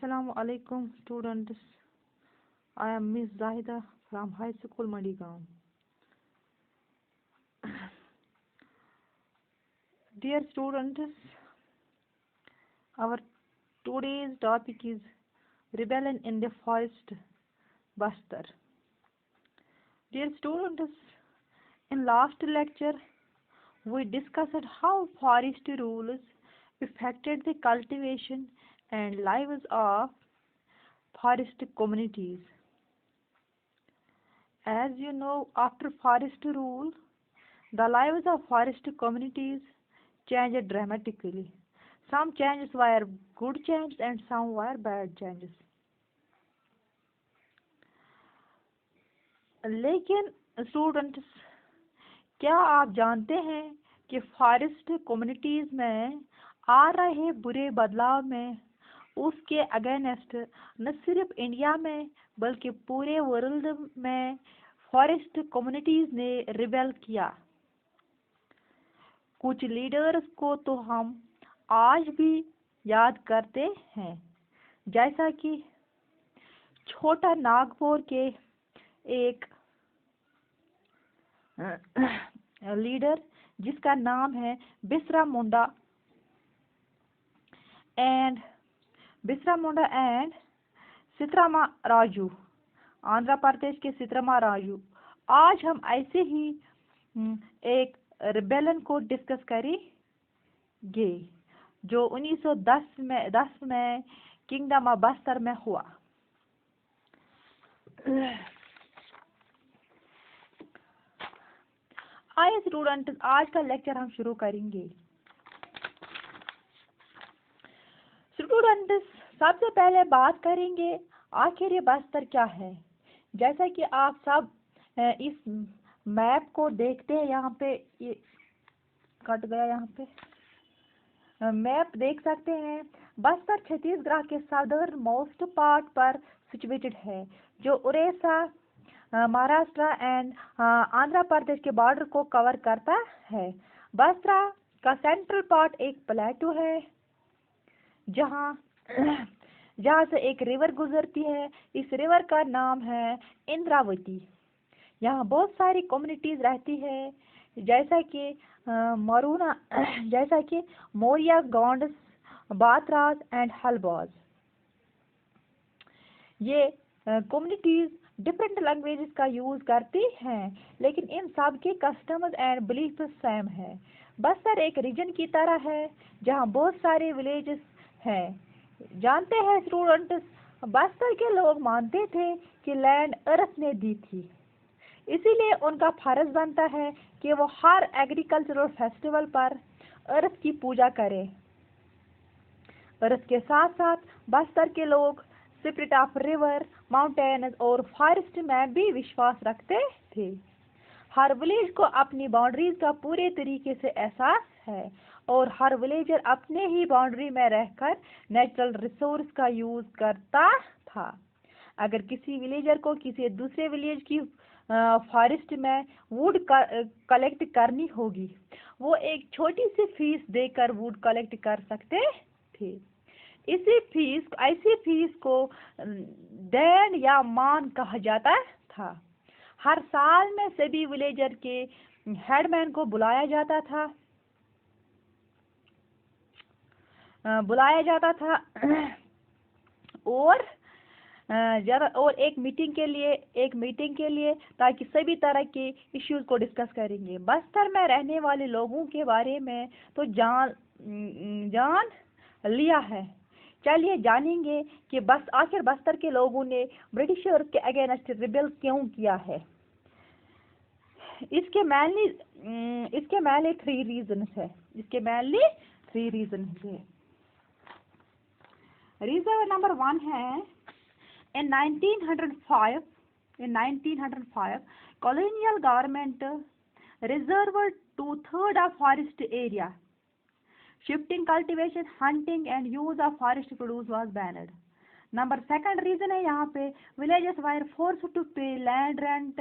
Assalamu alaikum students. I am Miss Zahida from High School Madigaon. Dear students, our today's topic is rebellion in the forest, Bastar. Dear students, in last lecture we discussed how forest rules affected the cultivation and lives of forest communities. As you know, after forest rule, the lives of forest communities changed dramatically. Some changes were good changes and some were bad changes. लेकिन students, क्या आप जानते हैं कि forest communities में आ रहे बुरे बदलाव में उसके अगेंस्ट न सिर्फ इंडिया में बल्कि पूरे वर्ल्ड में फॉरेस्ट कम्युनिटीज ने रिबेल किया। कुछ लीडर्स को तो हम आज भी याद करते हैं, जैसा कि छोटा नागपुर के एक लीडर जिसका नाम है बिरसा मुंडा एंड सीतारामा राजू, आंध्र प्रदेश के सीतारामा राजू। आज हम ऐसे ही एक रिबेलियन को डिस्कस करेंगे जो 1910 में किंगडम ऑफ बस्तर में हुआ। आइए स्टूडेंट, आज का लेक्चर हम शुरू करेंगे। स्टूडेंट, सबसे पहले बात करेंगे आखिर ये बस्तर क्या है। जैसा कि आप सब इस मैप को देखते हैं, यहाँ पे ये कट गया, यहाँ पे मैप देख सकते हैं। बस्तर छत्तीसगढ़ के सदर्न मोस्ट पार्ट पर सिचुएटेड है, जो उड़ीसा, महाराष्ट्र एंड आंध्र प्रदेश के बॉर्डर को कवर करता है। बस्तर का सेंट्रल पार्ट एक प्लेटू है जहाँ से एक रिवर गुजरती है। इस रिवर का नाम है इंद्रावती। यहाँ बहुत सारी कम्युनिटीज रहती है, जैसा कि मौर्य, गोंड्स, बाथराज एंड हलबाज। ये कम्युनिटीज डिफरेंट लैंग्वेजेस का यूज करती हैं, लेकिन इन सब के कस्टम्स एंड बिलीफ सेम है। बस्तर एक रीजन की तरह है जहाँ बहुत सारे विलेजेस हैं। जानते हैं स्टूडेंट्स, बस्तर के लोग मानते थे कि लैंड अर्थ ने दी थी, इसीलिए उनका फर्ज बनता है कि वो हर एग्रीकल्चरल फेस्टिवल पर अर्थ की पूजा करें। अर्थ के साथ साथ बस्तर के लोग स्पिरिट ऑफ रिवर, माउंटेन्स और फॉरेस्ट में भी विश्वास रखते थे। हर विलेज को अपनी बाउंड्रीज का पूरे तरीके से एहसास है और हर विलेजर अपने ही बाउंड्री में रहकर नेचुरल रिसोर्स का यूज करता था। अगर किसी विलेजर को किसी दूसरे विलेज की फॉरेस्ट में वुड कलेक्ट करनी होगी, वो एक छोटी सी फीस देकर वुड कलेक्ट कर सकते थे। ऐसी फीस को देन या मान कहा जाता था। हर साल में सभी विलेजर के हेडमैन को बुलाया जाता था और एक मीटिंग के लिए ताकि सभी तरह के इश्यूज को डिस्कस करेंगे। बस्तर में रहने वाले लोगों के बारे में तो जान लिया है। चलिए जानेंगे कि आखिर बस्तर के लोगों ने ब्रिटिशर्स के अगेंस्ट रिबेल क्यों किया है। इसके मेनली थ्री रीजन है। रीजन नंबर 1 है, in 1905 colonial government reserved 2/3 of forest area. Shifting cultivation, hunting and use of forest produce was banned. Number 2 reason है यहाँ पे, villages were forced to pay land rent,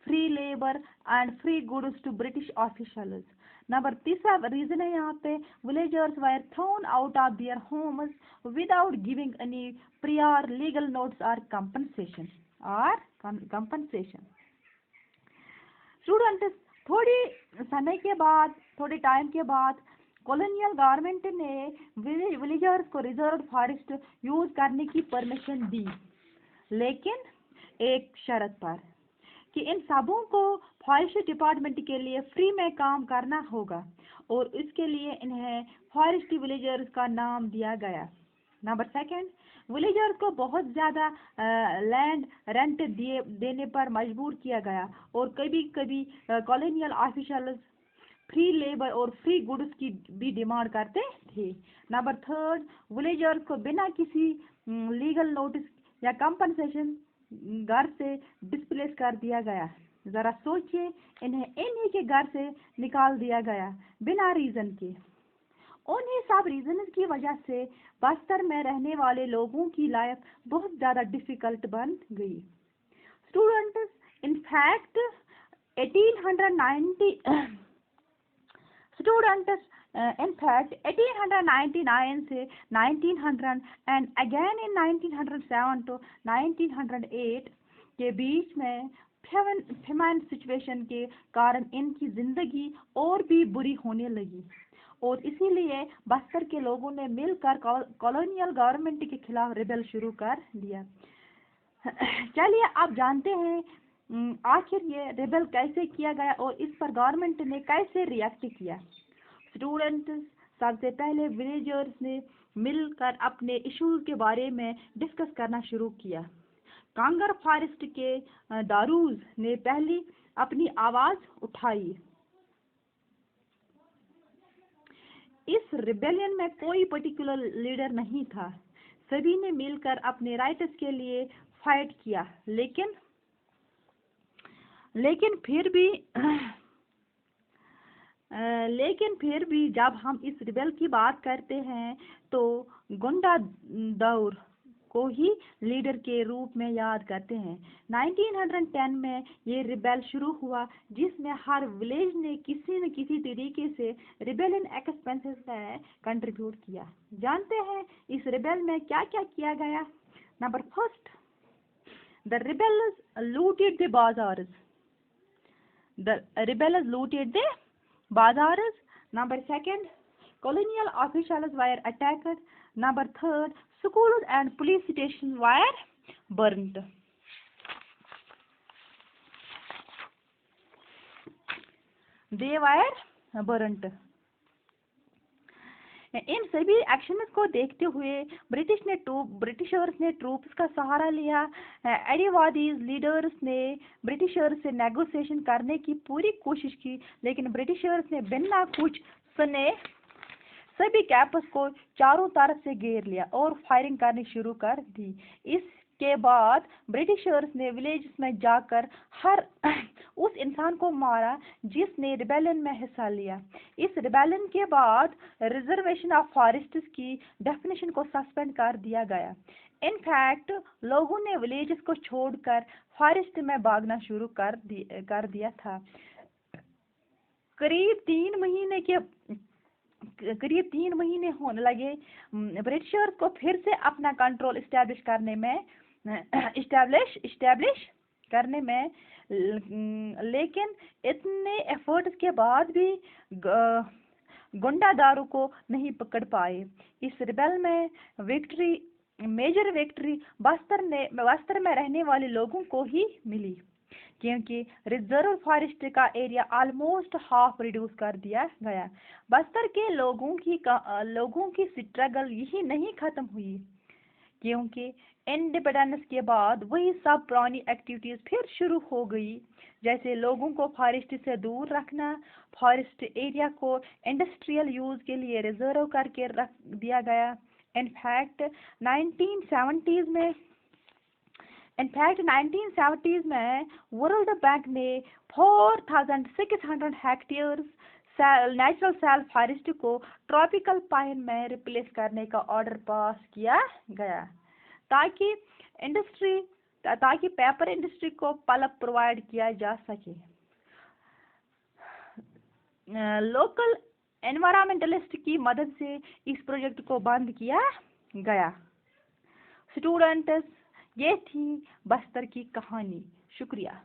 free labor and free goods to British officials. Number तीसरा reason है यहाँ पे, villagers were thrown out of their homes without giving any prior legal notice और compensation student, थोड़े time के बाद colonial government ने villagers को रिजर्व फॉरेस्ट यूज करने की परमिशन दी, लेकिन एक शर्त पर कि इन सबों को फॉरेस्ट डिपार्टमेंट के लिए फ्री में काम करना होगा और इसके लिए इन्हें फॉरेस्ट विलेजर्स का नाम दिया गया। नंबर सेकंड, विलेजर्स को बहुत ज़्यादा लैंड रेंट देने पर मजबूर किया गया और कभी कभी कॉलोनियल ऑफिशियल्स फ्री लेबर और फ्री गुड्स की भी डिमांड करते थे। नंबर थर्ड, विलेजर्स को बिना किसी लीगल नोटिस या कंपनसेशन घर से डिस्प्लेस कर दिया गया। जरा सोचिए, इन्हें इन्हीं के घर से निकाल दिया गया बिना रीजन के। उन्हीं सब रीजन की वजह से बस्तर में रहने वाले लोगों की लाइफ बहुत ज़्यादा डिफिकल्ट बन गई। स्टूडेंट्स, इन फैक्ट 1899 से 1900 एंड अगेन इन 1907 to 1908 के बीच में फेमाइन सिचुएशन के कारण इनकी जिंदगी और भी बुरी होने लगी और इसीलिए बस्तर के लोगों ने मिलकर कॉलोनियल गवर्नमेंट के खिलाफ रिबेल शुरू कर दिया। चलिए आप जानते हैं आखिर ये रिबेल कैसे किया गया और इस पर गवर्नमेंट ने कैसे रिएक्ट किया। स्टूडेंट्स, सबसे पहले विलेजर्स ने मिलकर अपने इश्यूज के बारे में डिस्कस करना शुरू किया। कांगर फॉरेस्ट के दारूज ने पहली अपनी आवाज उठाई। इस रिबेलियन में कोई पर्टिकुलर लीडर नहीं था, सभी ने मिलकर अपने राइट्स के लिए फाइट किया, लेकिन फिर भी जब हम इस रिबेल की बात करते हैं तो गुंडा दौर को ही लीडर के रूप में याद करते हैं। 1910 में ये रिबेल शुरू हुआ जिसमें हर विलेज ने किसी न किसी तरीके से रिबेलियन एक्सपेंसेस में कंट्रीब्यूट किया। जानते हैं इस रिबेल में क्या क्या किया गया। Number first, the rebels looted the bazaars. Number second, colonial officials were attacked. Number third, schools and police stations were burnt. They were burnt. इन सभी एक्शंस को देखते हुए ब्रिटिशर्स ने ट्रूप्स का सहारा लिया। एडिवादीज लीडर्स ने ब्रिटिशर्स से नेगोशिएशन करने की पूरी कोशिश की, लेकिन ब्रिटिशर्स ने बिना कुछ सुने सभी कैंपस को चारों तरफ से घेर लिया और फायरिंग करनी शुरू कर दी। इसके बाद ब्रिटिशर्स ने विलेज में जाकर हर उस इंसान को मारा जिसने रिबेलियन में हिस्सा लिया। इस रिबेलियन के बाद रिजर्वेशन ऑफ फॉरेस्ट्स की डेफिनेशन को सस्पेंड कर दिया गया। इनफैक्ट लोगों ने विलेजेस को छोड़कर फॉरेस्ट में भागना शुरू कर दिया था। करीब 3 महीने होने लगे ब्रिटिशर्स को फिर से अपना कंट्रोल इस्टेब्लिश करने में, लेकिन इतने एफर्ट्स के बाद भी गुंडा दारू को नहीं पकड़ पाए। इस रिबेल में मेजर विक्ट्री बस्तर में रहने वाले लोगों को ही मिली, क्योंकि रिजर्व फॉरेस्ट का एरिया ऑलमोस्ट हाफ रिड्यूस कर दिया गया। बस्तर के लोगों की स्ट्रगल यही नहीं खत्म हुई, क्योंकि इंडिपेंडेंस के बाद वही सब पुरानी एक्टिविटीज फिर शुरू हो गई, जैसे लोगों को फॉरेस्ट से दूर रखना, फॉरेस्ट एरिया को इंडस्ट्रियल यूज के लिए रिजर्व करके रख दिया गया। इनफैक्ट 1970s में वर्ल्ड बैंक ने 4600 हेक्टेयर्स नेचुरल सेल्फ फॉरेस्ट को ट्रॉपिकल पाइन में रिप्लेस करने का ऑर्डर पास किया गया, ताकि पेपर इंडस्ट्री को पल्प प्रोवाइड किया जा सके। लोकल एनवायरमेंटलिस्ट की मदद से इस प्रोजेक्ट को बंद किया गया। स्टूडेंट्स, ये थी बस्तर की कहानी। शुक्रिया।